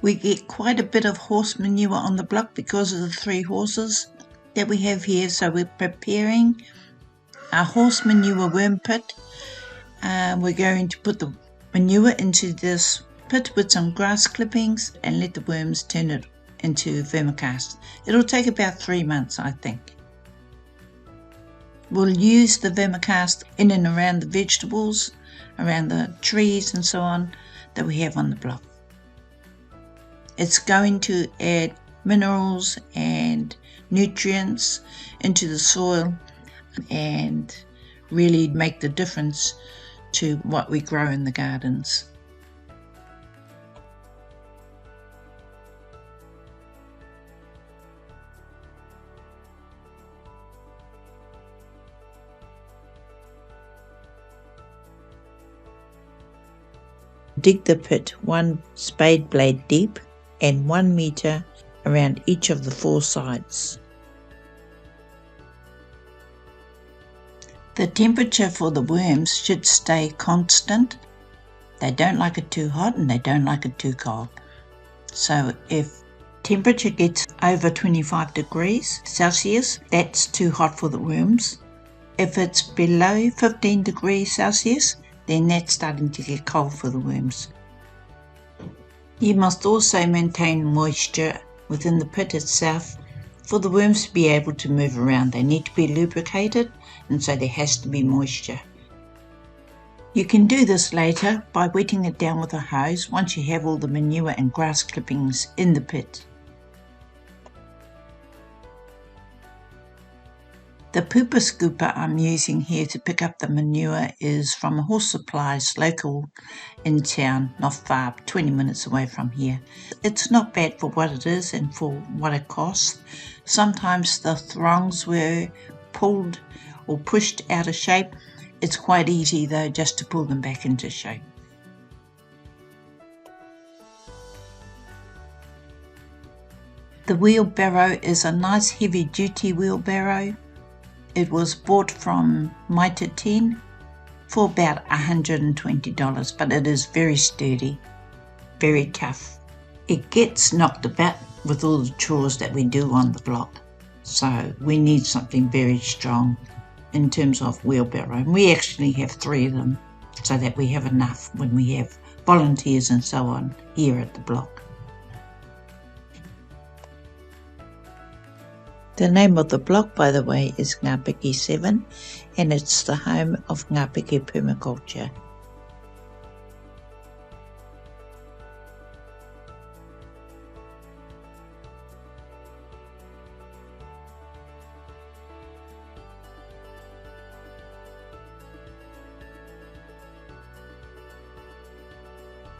We get quite a bit of horse manure on the block because of the 3 horses that we have here, so we're preparing our horse manure worm pit. We're going to put the manure into this pit with some grass clippings and let the worms turn it into vermicast. It'll take about 3 months, I think. We'll use the vermicast in and around the vegetables, around the trees and so on that we have on the block. It's going to add minerals and nutrients into the soil and really make the difference to what we grow in the gardens. Dig the pit 1 spade blade deep and 1 metre around each of the 4 sides. The temperature for the worms should stay constant. They don't like it too hot and they don't like it too cold. So if temperature gets over 25 degrees Celsius, that's too hot for the worms. If it's below 15 degrees Celsius, then that's starting to get cold for the worms. You must also maintain moisture within the pit itself for the worms to be able to move around. They need to be lubricated, and so there has to be moisture. You can do this later by wetting it down with a hose once you have all the manure and grass clippings in the pit. The pooper scooper I'm using here to pick up the manure is from a horse supplies local in town, not far, 20 minutes away from here. It's not bad for what it is and for what it costs. Sometimes the throngs were pulled or pushed out of shape. It's quite easy though just to pull them back into shape. The wheelbarrow is a nice heavy duty wheelbarrow. It was bought from Mitre 10 for about $120, but it is very sturdy, very tough. It gets knocked about with all the chores that we do on the block, so we need something very strong in terms of wheelbarrow. And we actually have 3 of them so that we have enough when we have volunteers and so on here at the block. The name of the block, by the way, is Ngapeke 7, and it's the home of Ngapeke Permaculture.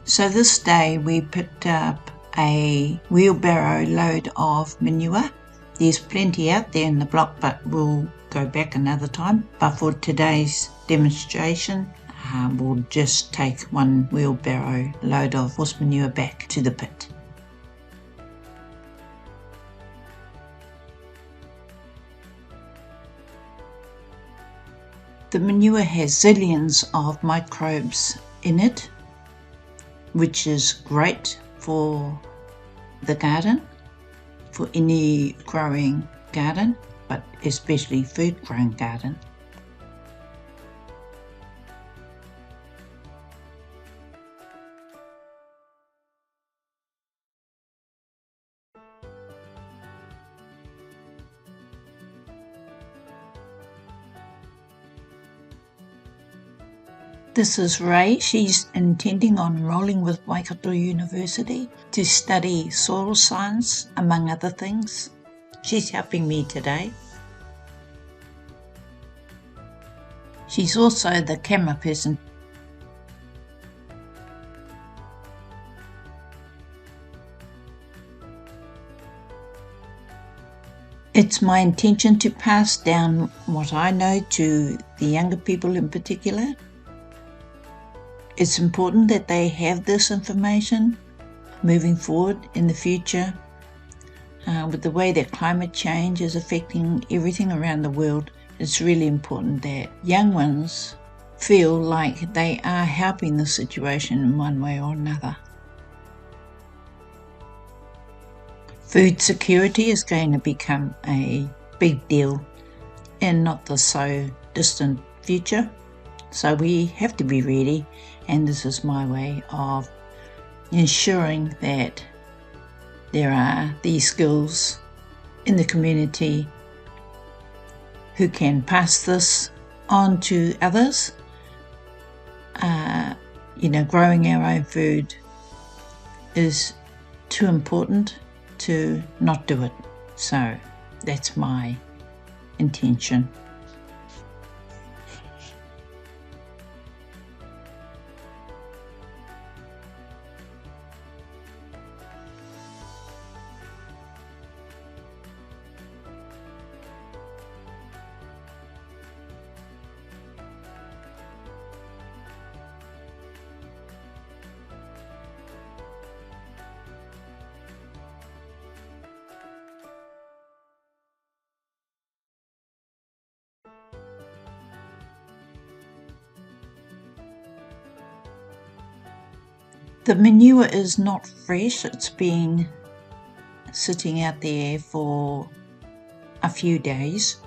So this day we picked up a wheelbarrow load of manure. There's plenty out there in the block, but we'll go back another time. But for today's demonstration, we'll just take 1 wheelbarrow load of horse manure back to the pit. The manure has zillions of microbes in it, which is great for the garden, for any growing garden, but especially food growing garden. This is Ray. She's intending on enrolling with Waikato University to study soil science, among other things. She's helping me today. She's also the camera person. It's my intention to pass down what I know to the younger people in particular. It's important that they have this information moving forward in the future. With the way that climate change is affecting everything around the world, it's really important that young ones feel like they are helping the situation in one way or another. Food security is going to become a big deal in not the so distant future. So we have to be ready, and this is my way of ensuring that there are these skills in the community who can pass this on to others. Growing our own food is too important to not do it. So that's my intention. The manure is not fresh, it's been sitting out there for a few days.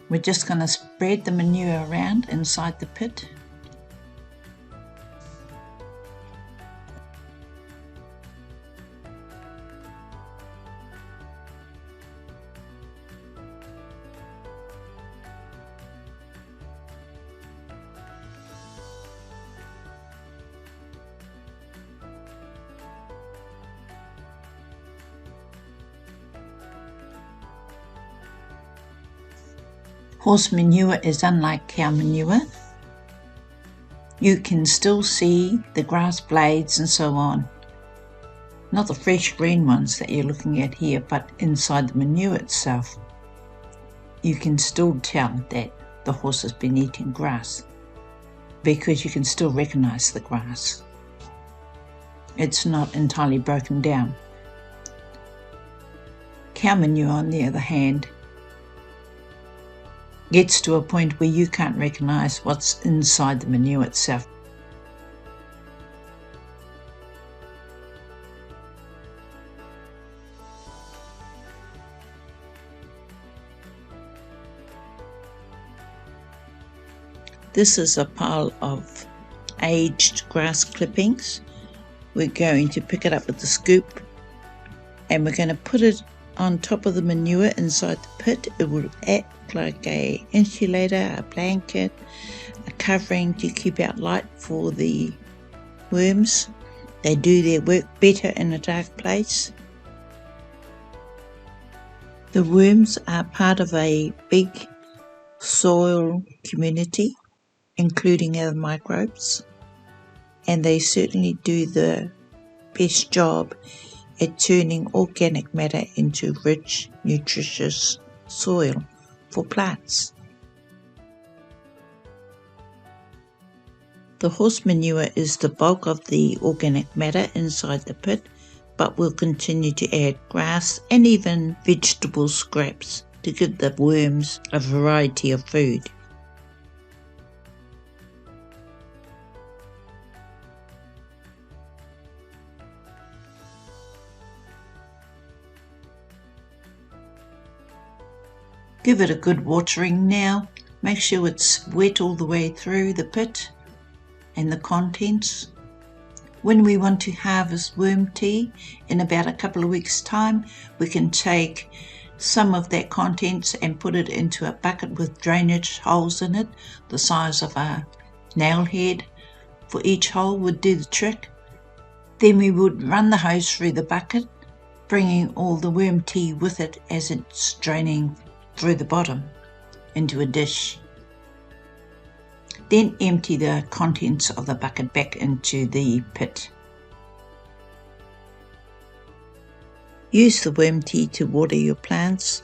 We're just going to spread the manure around inside the pit. Horse manure is unlike cow manure. You can still see the grass blades and so on. Not the fresh green ones that you're looking at here, but inside the manure itself. You can still tell that the horse has been eating grass because you can still recognize the grass. It's not entirely broken down. Cow manure, on the other hand, gets to a point where you can't recognize what's inside the manure itself. This is a pile of aged grass clippings. We're going to pick it up with the scoop and we're going to put it on top of the manure inside the pit. It will act like a insulator, a blanket, a covering to keep out light for the worms. They do their work better in a dark place. The worms are part of a big soil community, including other microbes, and they certainly do the best job at turning organic matter into rich, nutritious soil for plants. The horse manure is the bulk of the organic matter inside the pit, but we'll continue to add grass and even vegetable scraps to give the worms a variety of food. Give it a good watering now. Make sure it's wet all the way through the pit and the contents. When we want to harvest worm tea in about a couple of weeks' time, we can take some of that contents and put it into a bucket with drainage holes in it. The size of a nail head for each hole would do the trick. Then we would run the hose through the bucket, bringing all the worm tea with it as it's draining through the bottom into a dish. Then empty the contents of the bucket back into the pit. Use the worm tea to water your plants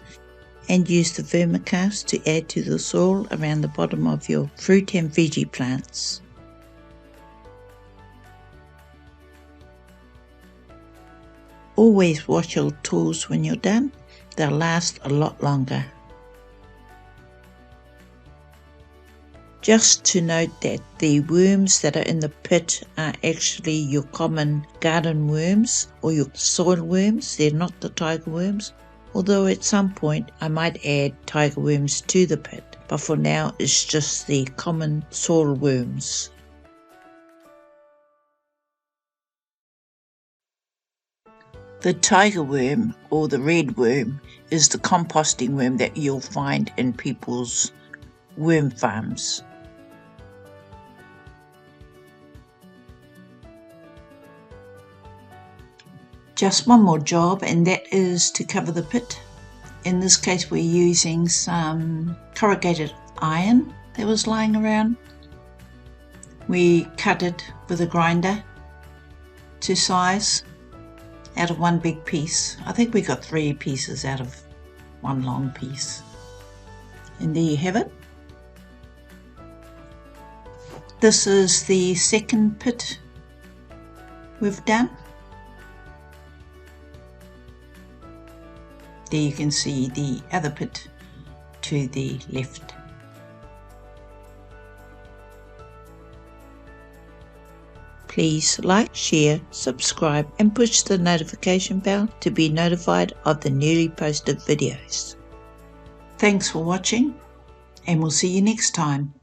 and use the Vermicast to add to the soil around the bottom of your fruit and veggie plants. Always wash your tools when you're done. They'll last a lot longer. Just to note that the worms that are in the pit are actually your common garden worms or your soil worms. They're not the tiger worms, although at some point I might add tiger worms to the pit, but for now it's just the common soil worms. The tiger worm or the red worm is the composting worm that you'll find in people's worm farms. Just one more job, and that is to cover the pit. In this case we're using some corrugated iron that was lying around. We cut it with a grinder to size out of one big piece. I think we got 3 pieces out of one long piece. And there you have it. This is the second pit we've done. There you can see the other pit to the left. Please like, share, subscribe and push the notification bell to be notified of the newly posted videos. Thanks for watching, and we'll see you next time.